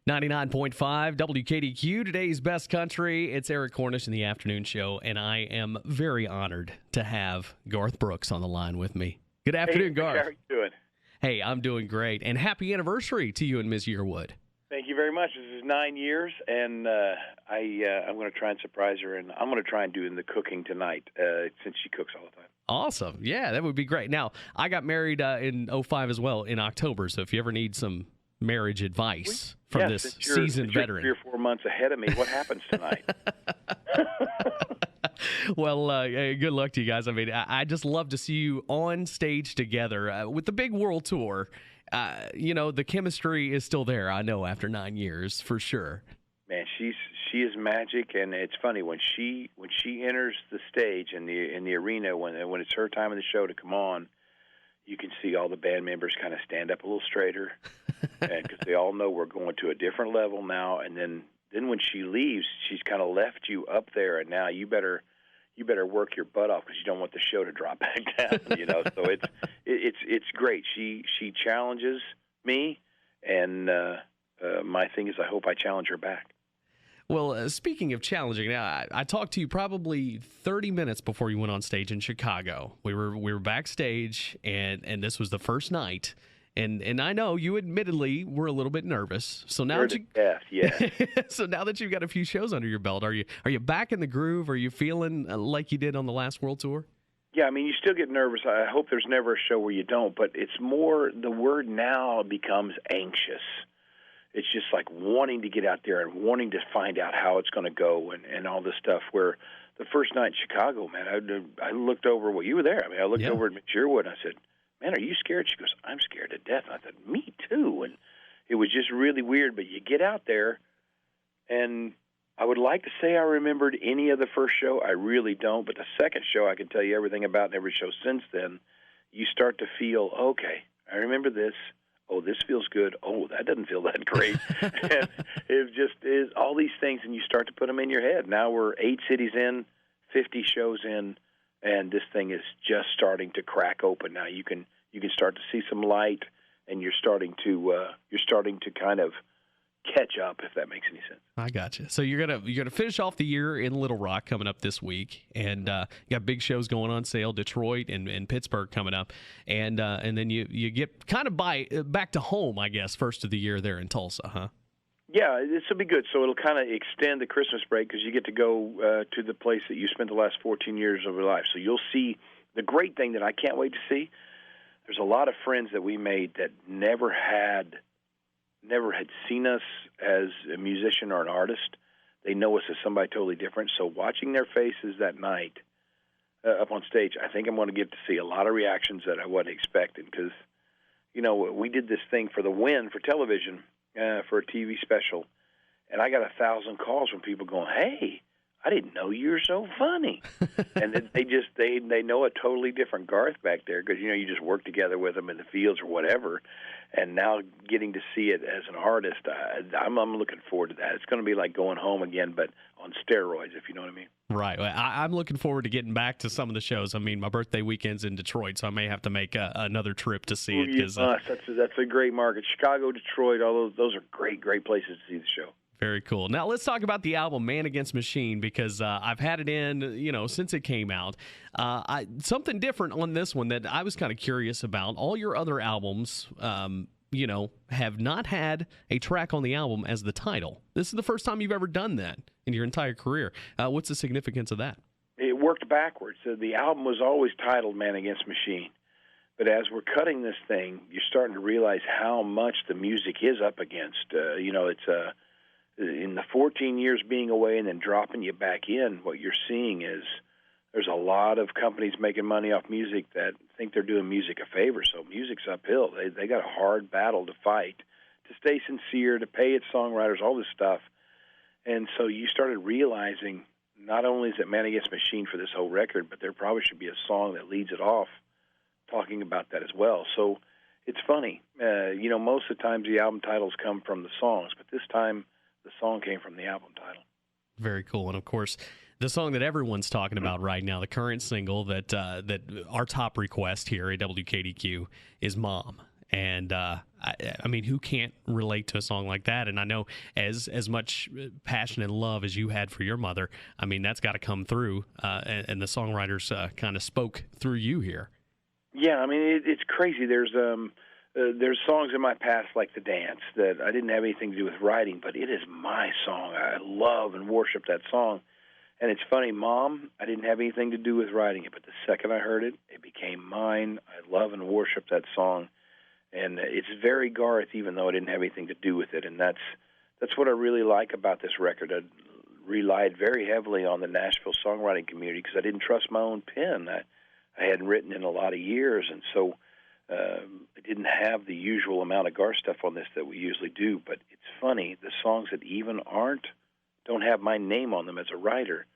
99.5 WKDQ, today's best country. It's Eric Cornish in the afternoon show, and I am very honored to have Garth Brooks on the line with me. Good afternoon, Garth. How are you doing? Hey, I'm doing great, and happy anniversary to you and Ms. Yearwood. Thank you very much. This is 9 years, and I'm going to try and surprise her, and I'm going to try and do the cooking tonight since she cooks all the time. Awesome. Yeah, that would be great. Now, I got married in 05 as well, in October, so if you ever need some marriage advice from this seasoned veteran. 3 or 4 months ahead of me, what happens tonight? Well, good luck to you guys. I mean, I just love to see you on stage together with the big world tour. The chemistry is still there, I know, after 9 years, for sure. Man, she is magic, and it's funny when she enters the stage in the arena when it's her time of the show to come on. You can see all the band members kind of stand up a little straighter, because they all know we're going to a different level now. And then when she leaves, she's kind of left you up there, and now you better work your butt off because you don't want the show to drop back down. So it's great. She challenges me, and my thing is I hope I challenge her back. Well, speaking of challenging, I talked to you probably 30 minutes before you went on stage in Chicago. We were backstage, and this was the first night. And I know you admittedly were a little bit nervous. So now so now that you've got a few shows under your belt, are you back in the groove? Are you feeling like you did on the last World Tour? Yeah, I mean, you still get nervous. I hope there's never a show where you don't, but it's more, the word now becomes anxious. It's just like wanting to get out there and wanting to find out how it's going to go and all this stuff. Where the first night in Chicago, man, I looked over. Well, you were there. I mean, I looked over at Ms. Yearwood and I said, "Man, are you scared?" She goes, "I'm scared to death." And I said, "Me too." And it was just really weird. But you get out there, and I would like to say I remembered any of the first show. I really don't. But the second show, I can tell you everything about, and every show since then. You start to feel, okay, I remember this. Oh, this feels good. Oh, that doesn't feel that great. And it just is all these things, and you start to put them in your head. Now we're 8 cities in, 50 shows in, and this thing is just starting to crack open. Now you can start to see some light, and you're starting to kind of catch up, if that makes any sense. I got you. So you're gonna finish off the year in Little Rock coming up this week, and you got big shows going on sale, Detroit and Pittsburgh coming up, and then you get kind of back to home, I guess, first of the year there in Tulsa, huh? Yeah, this will be good. So it'll kind of extend the Christmas break because you get to go to the place that you spent the last 14 years of your life. So you'll see the great thing that I can't wait to see. There's a lot of friends that we made that never had seen us as a musician or an artist. They know us as somebody totally different. So watching their faces that night up on stage, I think I'm going to get to see a lot of reactions that I wasn't expecting because, we did this thing for the Win for television, for a TV special, and I got 1,000 calls from people going, "Hey, I didn't know you were so funny." And they know a totally different Garth back there because, you just work together with them in the fields or whatever. And now getting to see it as an artist, I'm looking forward to that. It's going to be like going home again, but on steroids, if you know what I mean. Right. Well, I'm looking forward to getting back to some of the shows. I mean, my birthday weekend's in Detroit, so I may have to make another trip to see it. That's a great market. Chicago, Detroit, all those are great places to see the show. Very cool. Now, let's talk about the album Man Against Machine because I've had it in, since it came out. Something different on this one that I was kind of curious about. All your other albums, have not had a track on the album as the title. This is the first time you've ever done that in your entire career. What's the significance of that? It worked backwards. So the album was always titled Man Against Machine. But as we're cutting this thing, you're starting to realize how much the music is up against. It's in the 14 years being away and then dropping you back in, what you're seeing is there's a lot of companies making money off music that think they're doing music a favor. So music's uphill. They got a hard battle to fight, to stay sincere, to pay its songwriters, all this stuff. And so you started realizing not only is it Man Against Machine for this whole record, but there probably should be a song that leads it off talking about that as well. So it's funny. Most of the times the album titles come from the songs, but this time the song came from the album title. Very cool. And, of course, the song that everyone's talking about right now, the current single that our top request here at WKDQ is Mom. And I mean, who can't relate to a song like that? And I know as much passion and love as you had for your mother, I mean, that's got to come through. And the songwriters kind of spoke through you here. Yeah, I mean, it's crazy. There's songs in my past like The Dance that I didn't have anything to do with writing, but it is my song. I love and worship that song. And it's funny, Mom, I didn't have anything to do with writing it, but the second I heard it, it became mine. I love and worship that song. And it's very Garth, even though I didn't have anything to do with it. And that's what I really like about this record. I relied very heavily on the Nashville songwriting community because I didn't trust my own pen. I hadn't written in a lot of years, and so I didn't have the usual amount of Garth stuff on this that we usually do. But it's funny, the songs that even don't have my name on them as a writer,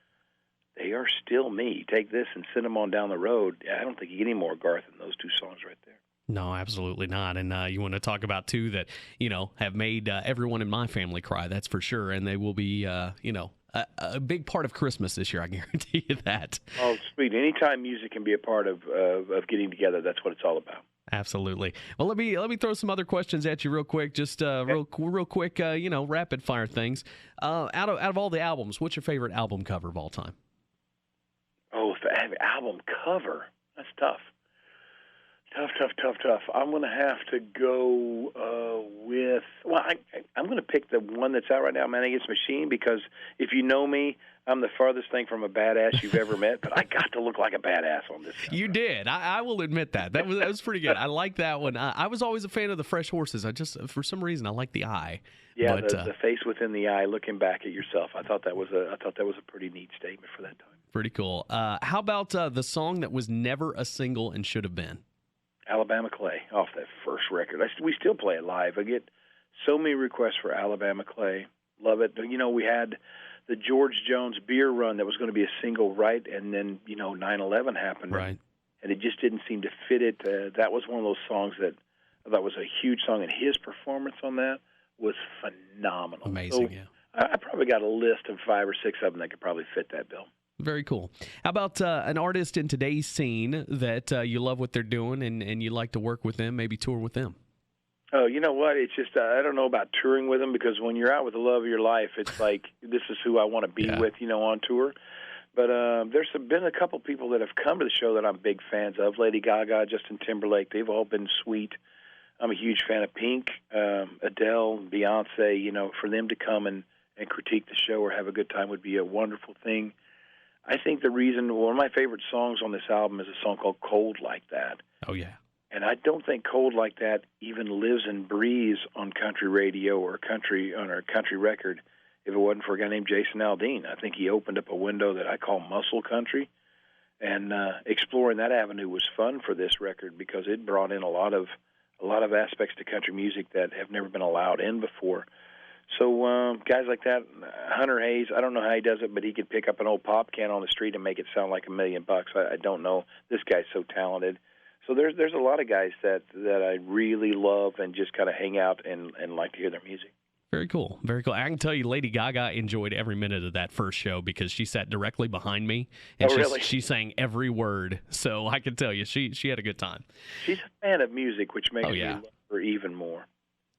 they are still me. Take this and send them on down the road. I don't think you get any more Garth than those two songs right there. No, absolutely not. And you want to talk about two that, have made everyone in my family cry, that's for sure. And they will be, a big part of Christmas this year, I guarantee you that. Oh, sweet. Anytime music can be a part of getting together, that's what it's all about. Absolutely. Well, let me throw some other questions at you real quick, just okay. real quick, rapid fire things. Out of all the albums, what's your favorite album cover of all time? Oh, album cover. That's tough. Tough. I'm going to have to go with, I'm going to pick the one that's out right now, Man Against Machine, because if you know me, I'm the farthest thing from a badass you've ever met, but I got to look like a badass on this cover. You did. I will admit that. That was pretty good. I like that one. I was always a fan of the Fresh Horses. For some reason, I like the eye. Yeah, but, the face within the eye, looking back at yourself. I thought that was a pretty neat statement for that time. Pretty cool. How about the song that was never a single and should have been? Alabama Clay, off that first record. We still play it live. I get so many requests for Alabama Clay. Love it. We had the George Jones beer run that was going to be a single, right? And then, 9/11 happened. Right. And it just didn't seem to fit it. That was one of those songs that I thought was a huge song, and his performance on that was phenomenal. Amazing, so yeah. I probably got a list of 5 or 6 of them that could probably fit that bill. Very cool. How about an artist in today's scene that you love what they're doing and you like to work with them, maybe tour with them? Oh, you know what? It's just I don't know about touring with them, because when you're out with the love of your life, it's like this is who I want to be with, on tour. But there's been a couple people that have come to the show that I'm big fans of. Lady Gaga, Justin Timberlake, they've all been sweet. I'm a huge fan of Pink, Adele, Beyonce. For them to come and critique the show or have a good time would be a wonderful thing. I think one of my favorite songs on this album is a song called Cold Like That. Oh, yeah. And I don't think Cold Like That even lives and breathes on country radio or on a country record if it wasn't for a guy named Jason Aldean. I think he opened up a window that I call muscle country, and exploring that avenue was fun for this record because it brought in a lot of aspects to country music that have never been allowed in before. So guys like that, Hunter Hayes, I don't know how he does it, but he could pick up an old pop can on the street and make it sound like $1 million. I don't know. This guy's so talented. So there's a lot of guys that I really love and just kind of hang out and like to hear their music. Very cool. Very cool. I can tell you Lady Gaga enjoyed every minute of that first show because she sat directly behind me. And really? She sang every word. So I can tell you she had a good time. She's a fan of music, which makes me love her even more.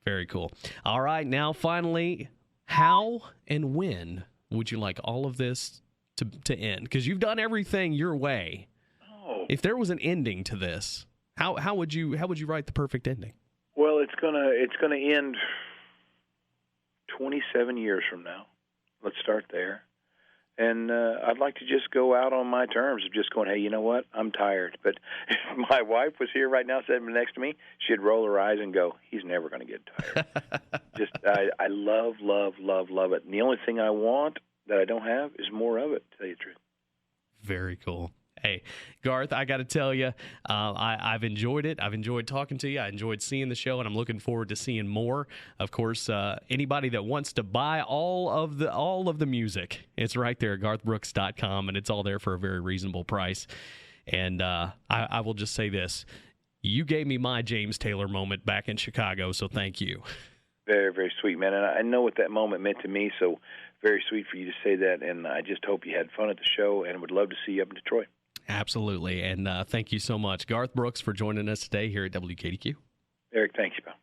Very cool. All right, now finally, how and when would you like all of this to end? Because you've done everything your way. Oh. If there was an ending to this, how would you write the perfect ending? Well, it's gonna end 27 years from now. Let's start there. And I'd like to just go out on my terms of just going, hey, you know what? I'm tired. But if my wife was here right now sitting next to me, she'd roll her eyes and go, he's never going to get tired. I love it. And the only thing I want that I don't have is more of it, to tell you the truth. Very cool. Hey, Garth, I got to tell you, I've enjoyed it. I've enjoyed talking to you. I enjoyed seeing the show, and I'm looking forward to seeing more. Of course, anybody that wants to buy all of the music, it's right there at garthbrooks.com, and it's all there for a very reasonable price. And I will just say this. You gave me my James Taylor moment back in Chicago, so thank you. Very, very sweet, man. And I know what that moment meant to me, so very sweet for you to say that. And I just hope you had fun at the show and would love to see you up in Detroit. Absolutely. And thank you so much, Garth Brooks, for joining us today here at WKDQ. Eric, thanks, pal.